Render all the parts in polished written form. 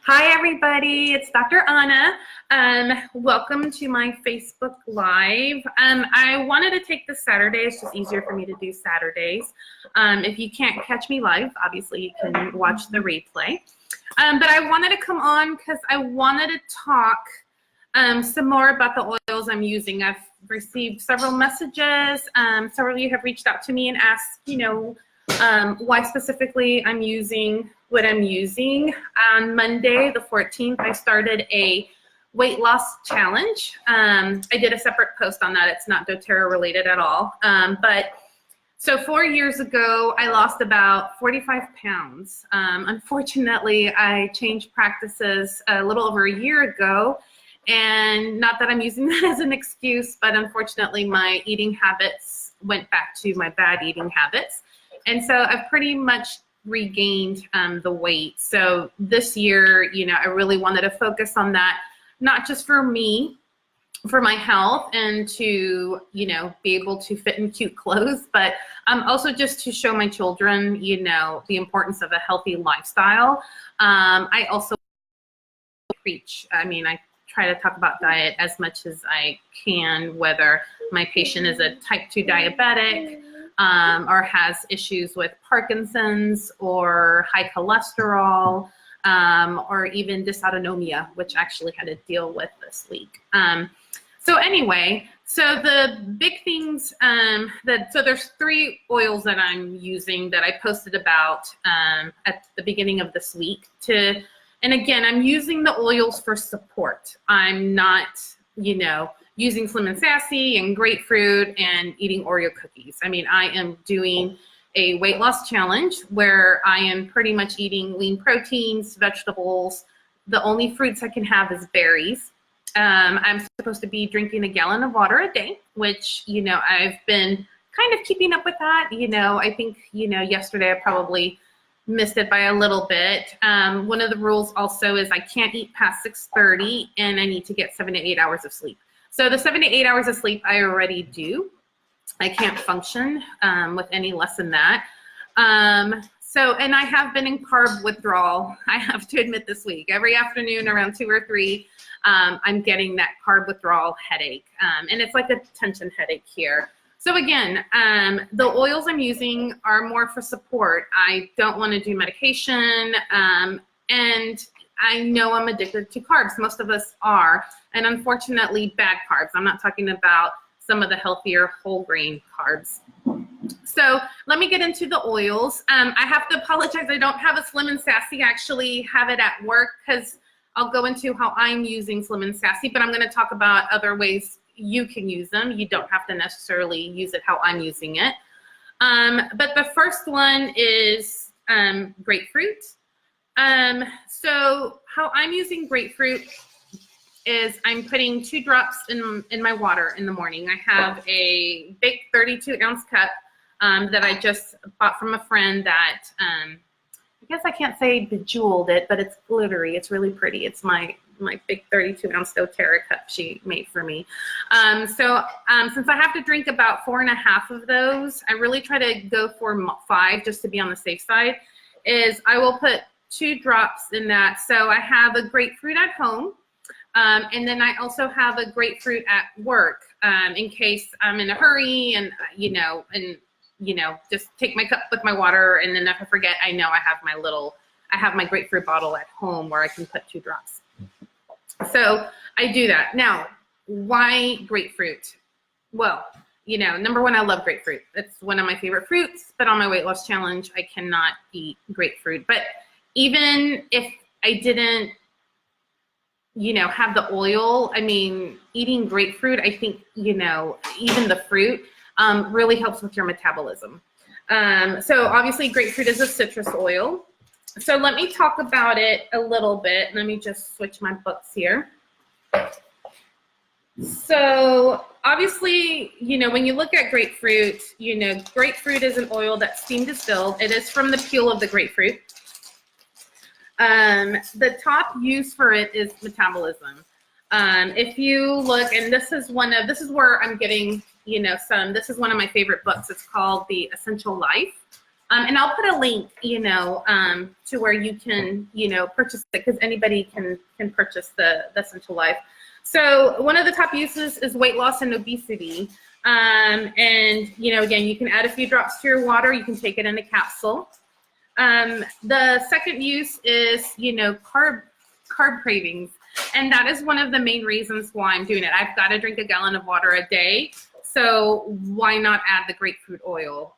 Hi everybody, it's Dr. Anna. Welcome to my Facebook Live. I wanted to take this Saturday. It's just easier for me to do Saturdays. If you can't catch me live, obviously you can watch the replay. But I wanted to come on because I wanted to talk some more about the oils I'm using. I've received several messages. Several of you have reached out to me and asked, why specifically I'm using what I'm using. On Monday, the 14th, I started a weight loss challenge. I did a separate post on that. It's not dōTERRA related at all. So 4 years ago, I lost about 45 pounds. Unfortunately, I changed practices a little over a year ago. And not that I'm using that as an excuse, but unfortunately, my eating habits went back to my bad eating habits. And so I've pretty much regained the weight. So this year, I really wanted to focus on that, not just for me, for my health and to, be able to fit in cute clothes, but also just to show my children, the importance of a healthy lifestyle. I also preach. I try to talk about diet as much as I can, whether my patient is a type 2 diabetic, or has issues with Parkinson's or high cholesterol, or even dysautonomia, which I actually had to deal with this week. So anyway, so the big things so there's 3 oils that I'm using that I posted about at the beginning of this week. And again, I'm using the oils for support. I'm not, using Slim and Sassy and grapefruit and eating Oreo cookies. I am doing a weight loss challenge where I am pretty much eating lean proteins, vegetables. The only fruits I can have is berries. I'm supposed to be drinking a gallon of water a day, which, I've been kind of keeping up with that. I think, yesterday I probably missed it by a little bit. One of the rules also is I can't eat past 6:30 and I need to get 7 to 8 hours of sleep. So the 7 to 8 hours of sleep I already do. I can't function with any less than that. And I have been in carb withdrawal, I have to admit, this week. Every afternoon around 2 or 3, I'm getting that carb withdrawal headache. And it's like a tension headache here. So again, the oils I'm using are more for support. I don't want to do medication. And I know I'm addicted to carbs. Most of us are. And unfortunately, bad carbs. I'm not talking about some of the healthier whole grain carbs. So let me get into the oils. I have to apologize. I don't have a Slim and Sassy. I actually have it at work because I'll go into how I'm using Slim and Sassy, but I'm going to talk about other ways you can use them. You don't have to necessarily use it how I'm using it. But the first one is grapefruit. So how I'm using grapefruit is I'm putting 2 drops in my water in the morning. I have a big 32-ounce cup that I just bought from a friend that, I guess I can't say bejeweled it, but it's glittery. It's really pretty. It's my big 32-ounce dōTERRA cup she made for me. Since I have to drink about 4.5 of those, I really try to go for 5 just to be on the safe side, is I will put 2 drops in that. So I have a grapefruit at home, and then I also have a grapefruit at work in case I'm in a hurry and, just take my cup with my water, and then if I forget, I know I have my grapefruit bottle at home where I can put 2 drops. So I do that. Now, why grapefruit? Well, number one, I love grapefruit. It's one of my favorite fruits, but on my weight loss challenge, I cannot eat grapefruit. But even if I didn't, have the oil, eating grapefruit, I think, even the fruit really helps with your metabolism. So obviously grapefruit is a citrus oil. So let me talk about it a little bit. Let me just switch my books here. So obviously, when you look at grapefruit, grapefruit is an oil that's steam distilled. It is from the peel of the grapefruit. The top use for it is metabolism. If you look, and this is where I'm getting, this is one of my favorite books. It's called The Essential Life. And I'll put a link, to where you can, purchase it, because anybody can purchase the Essential Life. So one of the top uses is weight loss and obesity. And, again, you can add a few drops to your water. You can take it in a capsule. The second use is, carb cravings. And that is one of the main reasons why I'm doing it. I've got to drink a gallon of water a day. So why not add the grapefruit oil?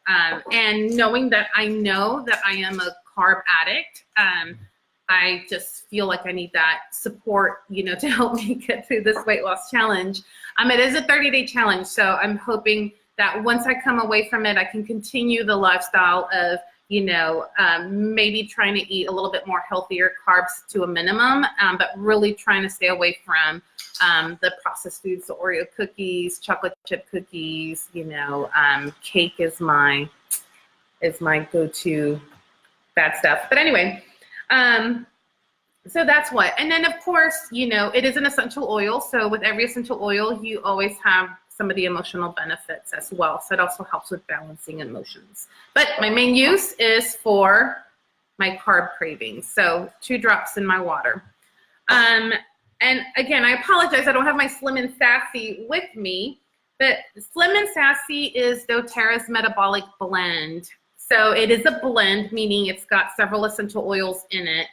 And knowing that I know that I am a carb addict, I just feel like I need that support, to help me get through this weight loss challenge. It is a 30-day challenge, so I'm hoping that once I come away from it, I can continue the lifestyle of, maybe trying to eat a little bit more healthier carbs to a minimum, but really trying to stay away from the processed foods, the Oreo cookies, chocolate chip cookies, cake is my go-to bad stuff. But anyway, so that's what. And then of course, it is an essential oil. So with every essential oil, you always have some of the emotional benefits as well. So it also helps with balancing emotions. But my main use is for my carb cravings. So 2 drops in my water. And again, I apologize, I don't have my Slim and Sassy with me, but Slim and Sassy is dōTERRA's metabolic blend. So it is a blend, meaning it's got several essential oils in it.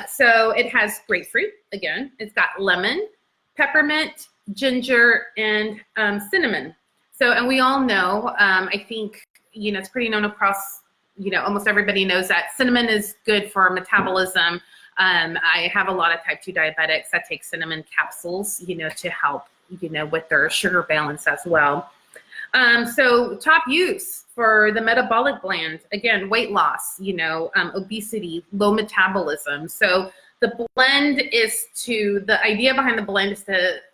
So it has grapefruit, again, it's got lemon, peppermint, ginger, and cinnamon. So, and we all know, I think, it's pretty known across, almost everybody knows that cinnamon is good for metabolism. I have a lot of type 2 diabetics that take cinnamon capsules, to help, with their sugar balance as well. So top use for the metabolic blend, again, weight loss, obesity, low metabolism. So the blend is the idea behind the blend is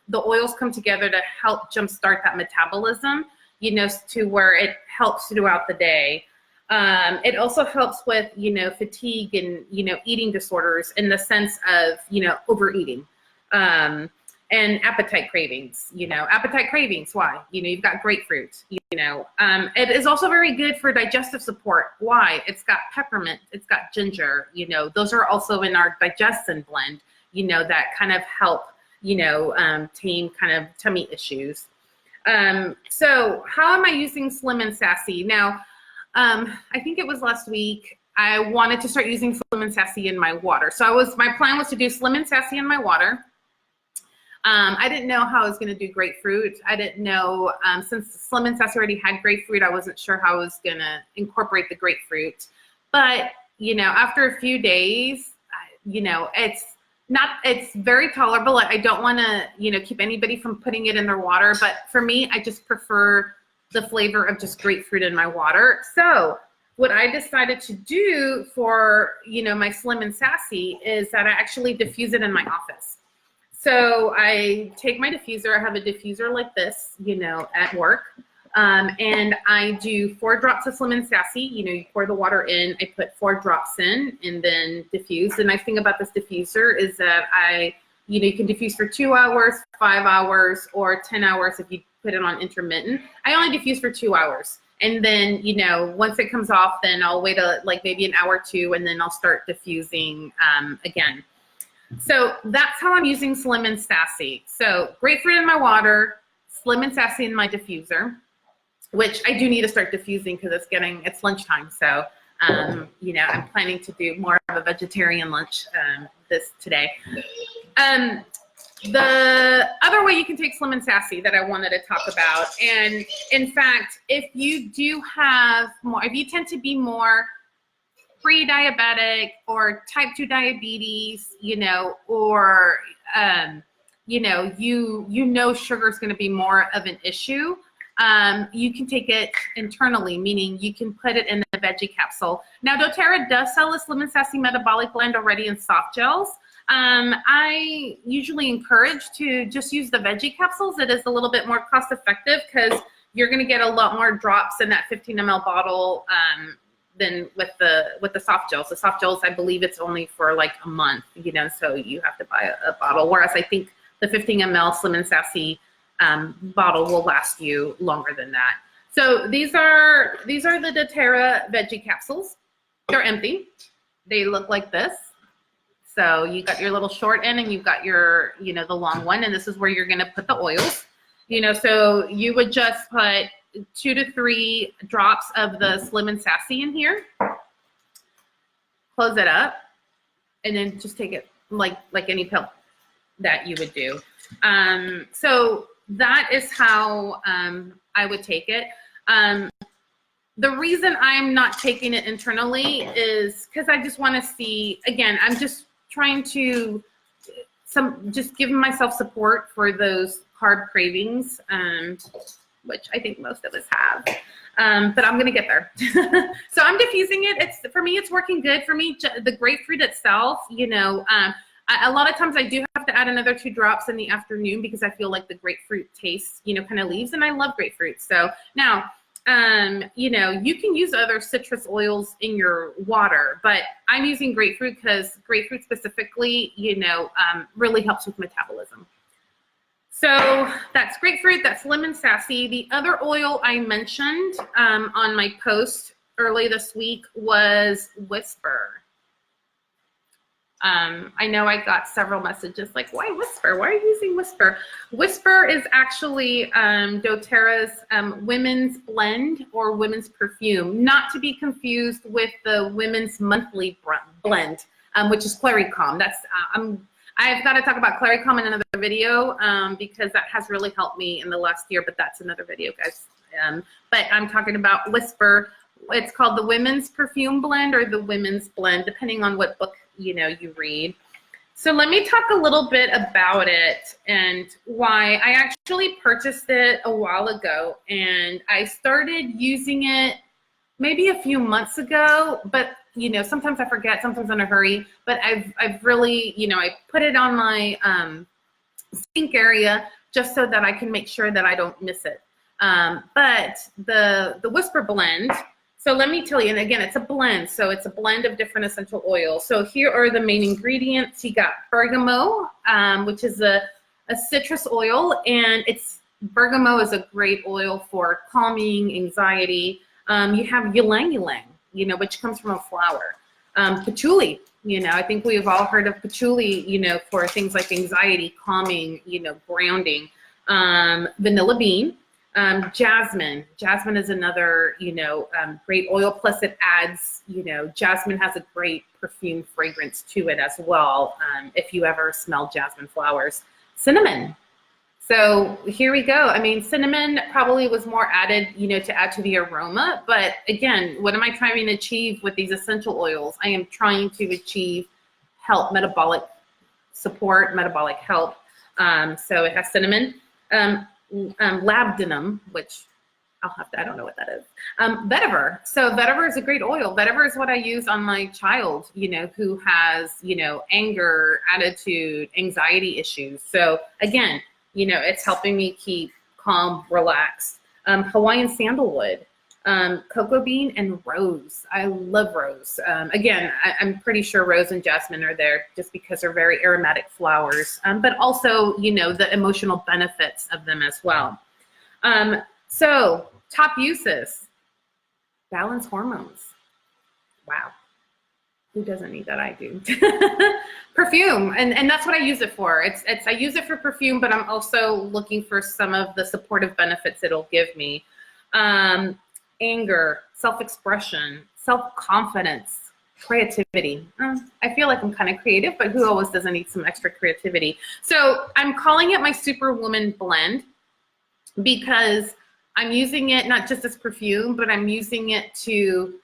the oils come together to help jumpstart that metabolism, to where it helps throughout the day. It also helps with, fatigue and, eating disorders in the sense of, overeating. And appetite cravings, appetite cravings, why? You've got grapefruit, It is also very good for digestive support. Why? It's got peppermint, it's got ginger, those are also in our digestion blend, that kind of help, tame kind of tummy issues. So how am I using Slim and Sassy? Now, I think it was last week, I wanted to start using Slim and Sassy in my water. So my plan was to do Slim and Sassy in my water. I didn't know how I was going to do grapefruit. I didn't know, since Slim and Sassy already had grapefruit, I wasn't sure how I was going to incorporate the grapefruit. But, after a few days, it's very tolerable. I don't want to, keep anybody from putting it in their water. But for me, I just prefer the flavor of just grapefruit in my water. So what I decided to do for, my Slim and Sassy is that I actually diffuse it in my office. So I take my diffuser, I have a diffuser like this, at work, and I do 4 drops of Slim and Sassy. You pour the water in, I put 4 drops in and then diffuse. The nice thing about this diffuser is that you can diffuse for 2 hours, 5 hours, or 10 hours if you put it on intermittent. I only diffuse for 2 hours. And then, once it comes off, then I'll wait maybe an hour or 2, and then I'll start diffusing again. So that's how I'm using Slim and Sassy. So grapefruit in my water, Slim and Sassy in my diffuser, which I do need to start diffusing because it's lunchtime. So, I'm planning to do more of a vegetarian lunch today. The other way you can take Slim and Sassy that I wanted to talk about, and in fact, if you tend to be more pre-diabetic or type 2 diabetes, or, sugar is going to be more of an issue, you can take it internally, meaning you can put it in a veggie capsule. Now, dōTERRA does sell a Slim and Sassy metabolic blend already in soft gels. I usually encourage to just use the veggie capsules. It is a little bit more cost effective because you're going to get a lot more drops in that 15 ml bottle, than with the soft gels. The soft gels, I believe it's only for like a month, so you have to buy a bottle. Whereas I think the 15 ml Slim and Sassy bottle will last you longer than that. So these are the dōTERRA veggie capsules. They're empty. They look like this. So you got your little short end and you've got your, you know, the long one, and this is where you're going to put the oils. You know, so you would just put 2 to 3 drops of the Slim and Sassy in here. Close it up, and then just take it like any pill that you would do. So that is how I would take it. The reason I'm not taking it internally is because I just want to see, again, I'm just trying to just give myself support for those carb cravings, which I think most of us have. But I'm going to get there. So I'm diffusing it. For me, it's working good. For me, the grapefruit itself, you know, a lot of times I do have to add another 2 drops in the afternoon because I feel like the grapefruit taste, you know, kind of leaves, and I love grapefruit. So now, you know, you can use other citrus oils in your water, but I'm using grapefruit because grapefruit specifically, you know, really helps with metabolism. So that's grapefruit, that's lemon sassy. The other oil I mentioned on my post early this week was Whisper. I know I got several messages like, why Whisper? Why are you using Whisper? Whisper is actually dōTERRA's women's blend or women's perfume, not to be confused with the women's monthly blend, which is Clary Calm. That's I've got to talk about Clary Calm in another video because that has really helped me in the last year, but that's another video, guys. But I'm talking about Whisper. It's called the Women's Perfume Blend or the Women's Blend, depending on what book, you know, you read. So let me talk a little bit about it and why. I actually purchased it a while ago, and I started using it maybe a few months ago, but you know, sometimes I forget, sometimes I'm in a hurry, but I've really, you know, I put it on my sink area just so that I can make sure that I don't miss it. But the Whisper blend, so let me tell you, and again, it's a blend, so it's a blend of different essential oils. So here are the main ingredients. You got bergamot, which is a citrus oil, and bergamot is a great oil for calming, anxiety. You have ylang ylang, you know, which comes from a flower. Patchouli, you know, I think we've all heard of patchouli, you know, for things like anxiety, calming, you know, grounding. Vanilla bean. Jasmine. Jasmine is another, you know, great oil. Plus it adds, you know, jasmine has a great perfume fragrance to it as well. If you ever smell jasmine flowers. Cinnamon. So here we go. I mean, cinnamon probably was more added, you know, to add to the aroma. But again, what am I trying to achieve with these essential oils? I am trying to achieve health, metabolic support, metabolic health. So it has cinnamon. Labdanum, which I don't know what that is. Vetiver. So vetiver is a great oil. Vetiver is what I use on my child, you know, who has, you know, anger, attitude, anxiety issues. So again, you know, it's helping me keep calm, relaxed. Hawaiian sandalwood, cocoa bean, and rose. I love rose. Again, I'm pretty sure rose and jasmine are there just because they're very aromatic flowers, but also, you know, the emotional benefits of them as well. So top uses, balance hormones. Wow. Who doesn't need that? I do. Perfume, and that's what I use it for. I use it for perfume, but I'm also looking for some of the supportive benefits it'll give me. Anger, self-expression, self-confidence, creativity. I feel like I'm kind of creative, but who always doesn't need some extra creativity? So I'm calling it my Superwoman blend because I'm using it not just as perfume, but I'm using it to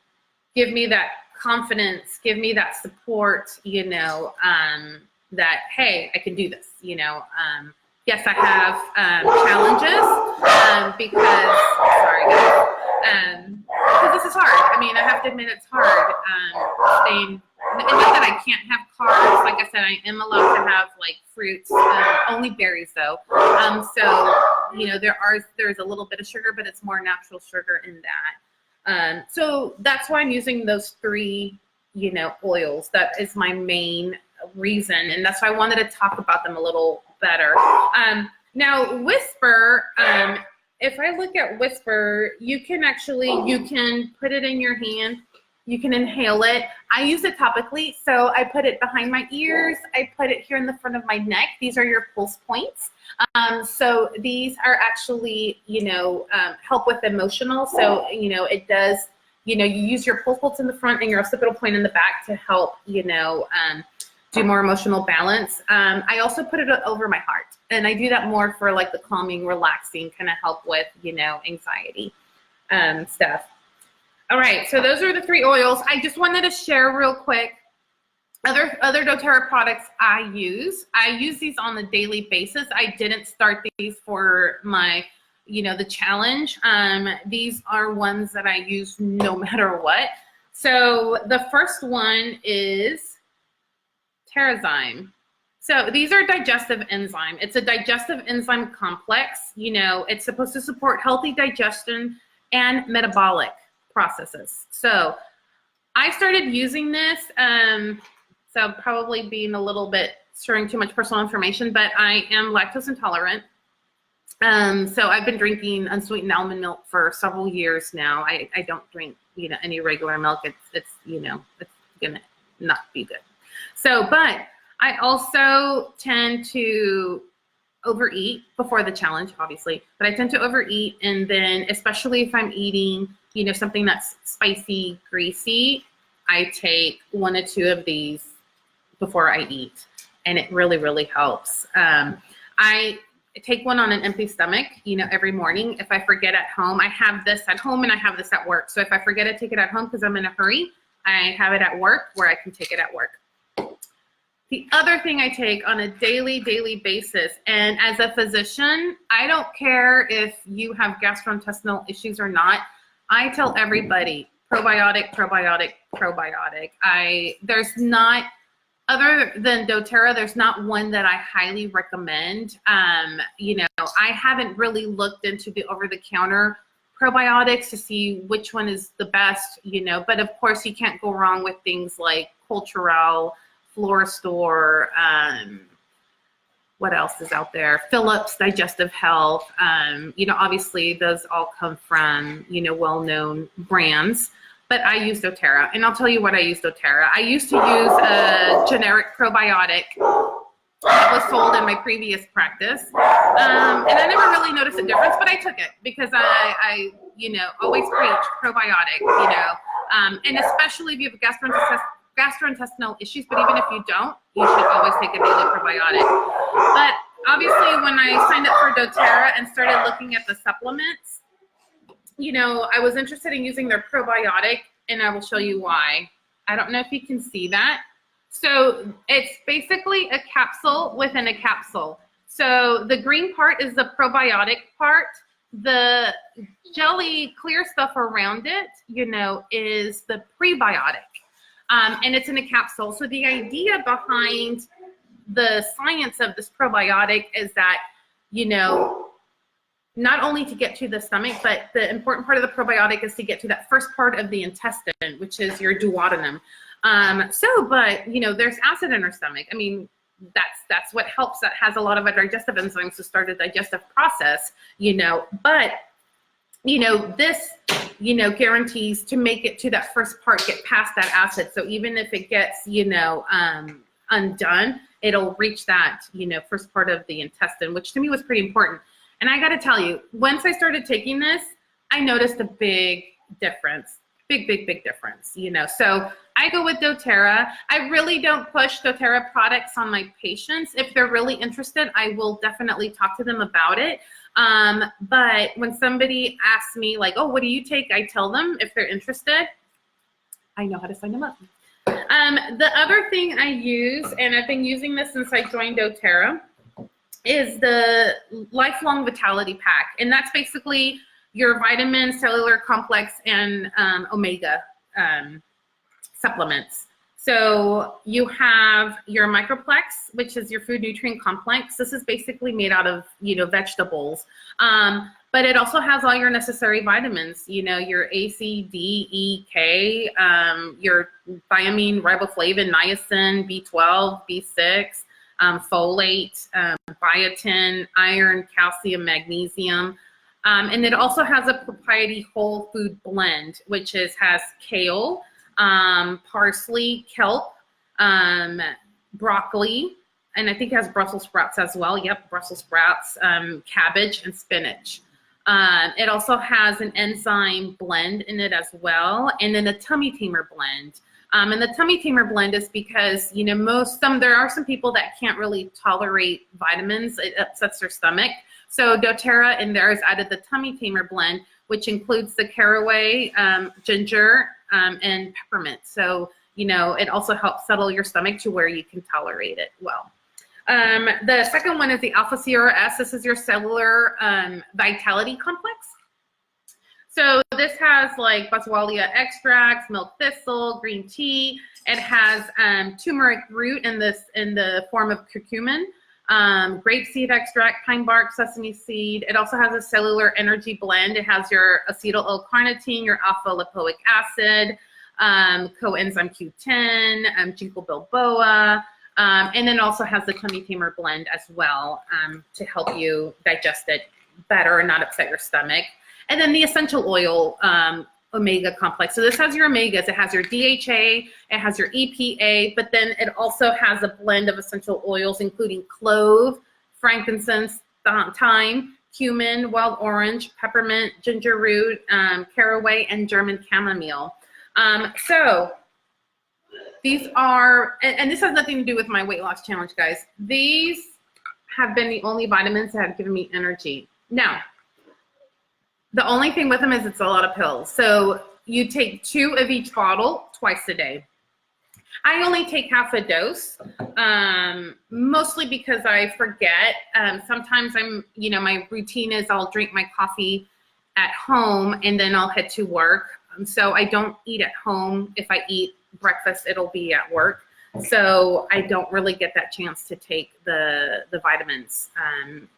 give me that confidence, give me that support, you know, that, hey, I can do this, you know. Yes, I have challenges because, sorry guys, because this is hard. I mean, I have to admit it's hard staying, and not that I can't have carbs. Like I said, I am allowed to have like fruits, only berries though. So, you know, there's a little bit of sugar, but it's more natural sugar in that. So that's why I'm using those 3, you know, oils. That is my main reason, and that's why I wanted to talk about them a little better. Now, Whisper if I look at Whisper, you can put it in your hand. You can inhale it. I use it topically, so I put it behind my ears. I put it here in the front of my neck. These are your pulse points. So these are actually, help with emotional. So, it does, you use your pulse points in the front and your occipital point in the back to help, do more emotional balance. I also put it over my heart, and I do that more for like the calming, relaxing, kind of help with, anxiety stuff. All right, so those are the 3 oils. I just wanted to share real quick other doTERRA products I use. I use these on a daily basis. I didn't start these for my, the challenge. These are ones that I use no matter what. So the first one is Terrazyme. So these are digestive enzyme. It's a digestive enzyme complex. It's supposed to support healthy digestion and metabolic processes. So I started using this, so probably being a little bit sharing too much personal information, but I am lactose intolerant. So I've been drinking unsweetened almond milk for several years now. I don't drink, any regular milk. It's gonna not be good. So, but I also tend to overeat before the challenge, obviously, but I tend to overeat. And then especially if I'm eating, something that's spicy, greasy, I take 1 or 2 of these before I eat. And it really, really helps. I take one on an empty stomach, every morning. If I forget at home, I have this at home and I have this at work. So if I forget to take it at home because I'm in a hurry, I have it at work where I can take it at work. The other thing I take on a daily basis, and as a physician, I don't care if you have gastrointestinal issues or not. I tell everybody, probiotic, probiotic, probiotic. There's not, other than doTERRA, there's not one that I highly recommend. I haven't really looked into the over-the-counter probiotics to see which one is the best, but of course you can't go wrong with things like Culturelle, Floristore, what else is out there? Phillips Digestive Health. Obviously those all come from, well-known brands, but I use doTERRA, and I'll tell you what I use doTERRA. I used to use a generic probiotic that was sold in my previous practice. And I never really noticed a difference, but I took it because I always preach probiotic, and especially if you have gastrointestinal issues, but even if you don't, you should always take a daily probiotic. But obviously when I signed up for doTERRA and started looking at the supplements, I was interested in using their probiotic, and I will show you why. I don't know if you can see that. So it's basically a capsule within a capsule. So the green part is the probiotic part. The jelly clear stuff around it, is the prebiotic. And it's in a capsule. So the idea behind the science of this probiotic is that, not only to get to the stomach, but the important part of the probiotic is to get to that first part of the intestine, which is your duodenum. But there's acid in our stomach. I mean, that's what helps. That has a lot of our digestive enzymes to start a digestive process, but, this, guarantees to make it to that first part, get past that acid. So even if it gets, undone, it'll reach that, first part of the intestine, which to me was pretty important. And I got to tell you, once I started taking this, I noticed a big difference, big difference, So I go with doTERRA. I really don't push doTERRA products on my patients. If they're really interested, I will definitely talk to them about it. But when somebody asks me like, oh, what do you take? I tell them if they're interested, I know how to sign them up. The other thing I use, and I've been using this since I joined doTERRA, is the Lifelong Vitality Pack. And that's basically your vitamin, cellular complex, and omega supplements. So you have your microplex, which is your food nutrient complex. This is basically made out of, vegetables. But it also has all your necessary vitamins, your A, C, D, E, K, your thiamine, riboflavin, niacin, B12, B6, folate, biotin, iron, calcium, magnesium. And it also has a proprietary whole food blend, which has kale, parsley, kelp, broccoli, and I think it has Brussels sprouts as well. Yep, Brussels sprouts, cabbage, and spinach. It also has an enzyme blend in it as well, and then a tummy tamer blend. And the tummy tamer blend is because, you know, there are some people that can't really tolerate vitamins. It upsets their stomach. So dōTERRA in there has added the tummy tamer blend, which includes the caraway, ginger, and peppermint. So, you know, it also helps settle your stomach to where you can tolerate it well. The second one is the Alpha CRS. This is your cellular vitality complex. So this has like boswellia extracts, milk thistle, green tea. It has turmeric root in the form of curcumin, grapeseed extract, pine bark, sesame seed. It also has a cellular energy blend. It has your acetyl L-carnitine, your alpha lipoic acid, coenzyme Q10, ginkgo biloba. And then also has the tummy tamer blend as well to help you digest it better and not upset your stomach. And then the essential oil omega complex. So this has your omegas. It has your DHA, it has your EPA, but then it also has a blend of essential oils, including clove, frankincense, thyme, cumin, wild orange, peppermint, ginger root, caraway, and German chamomile. So these are, and this has nothing to do with my weight loss challenge, guys. These have been the only vitamins that have given me energy. Now, the only thing with them is it's a lot of pills. So you take 2 of each bottle twice a day. I only take half a dose, mostly because I forget. Sometimes my routine is I'll drink my coffee at home and then I'll head to work. So I don't eat at home. If I eat breakfast, it'll be at work. So I don't really get that chance to take the vitamins,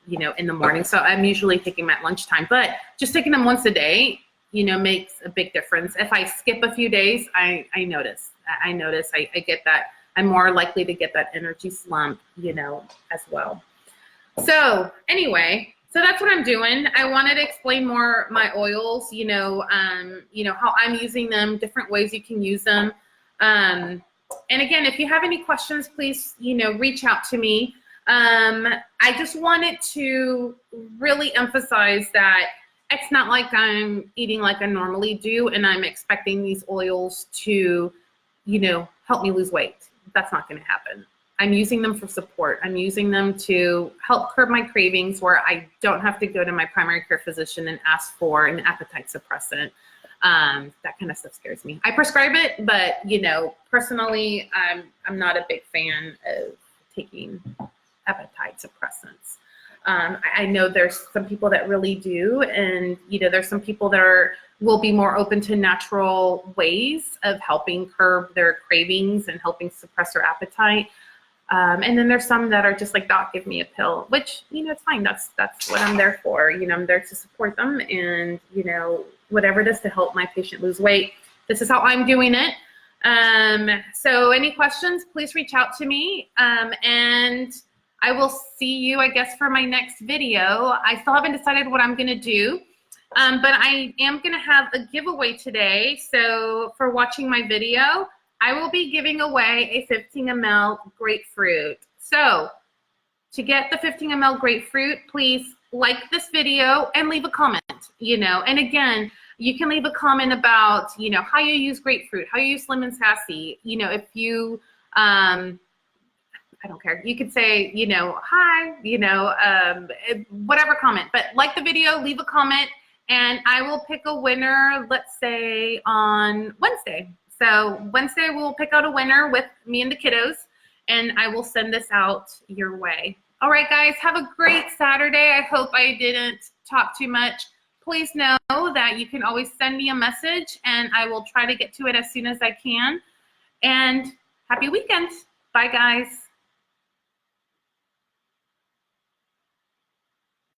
in the morning. So I'm usually taking them at lunchtime, but just taking them once a day, makes a big difference. If I skip a few days, I notice I get that. I'm more likely to get that energy slump, as well. So anyway, so that's what I'm doing. I wanted to explain more my oils, how I'm using them, different ways you can use them. And again, if you have any questions, please, reach out to me. I just wanted to really emphasize that it's not like I'm eating like I normally do and I'm expecting these oils to, help me lose weight. That's not going to happen. I'm using them for support. I'm using them to help curb my cravings where I don't have to go to my primary care physician and ask for an appetite suppressant. That kind of stuff scares me. I prescribe it, but personally, I'm not a big fan of taking appetite suppressants. I know there's some people that really do, and there's some people that will be more open to natural ways of helping curb their cravings and helping suppress their appetite. And then there's some that are just like, doc, give me a pill, which, it's fine. That's what I'm there for. I'm there to support them and, whatever it is to help my patient lose weight. This is how I'm doing it. So any questions, please reach out to me. And I will see you, I guess, for my next video. I still haven't decided what I'm gonna do, but I am gonna have a giveaway today. So for watching my video, I will be giving away a 15 ml grapefruit. So to get the 15 ml grapefruit, please like this video and leave a comment, and again, you can leave a comment about, how you use grapefruit, how you use lemon sassy, if you, I don't care. You could say, hi, whatever comment, but like the video, leave a comment, and I will pick a winner, let's say on Wednesday. So Wednesday, we'll pick out a winner with me and the kiddos, and I will send this out your way. All right, guys, have a great Saturday. I hope I didn't talk too much. Please know that you can always send me a message, and I will try to get to it as soon as I can. And happy weekend. Bye, guys.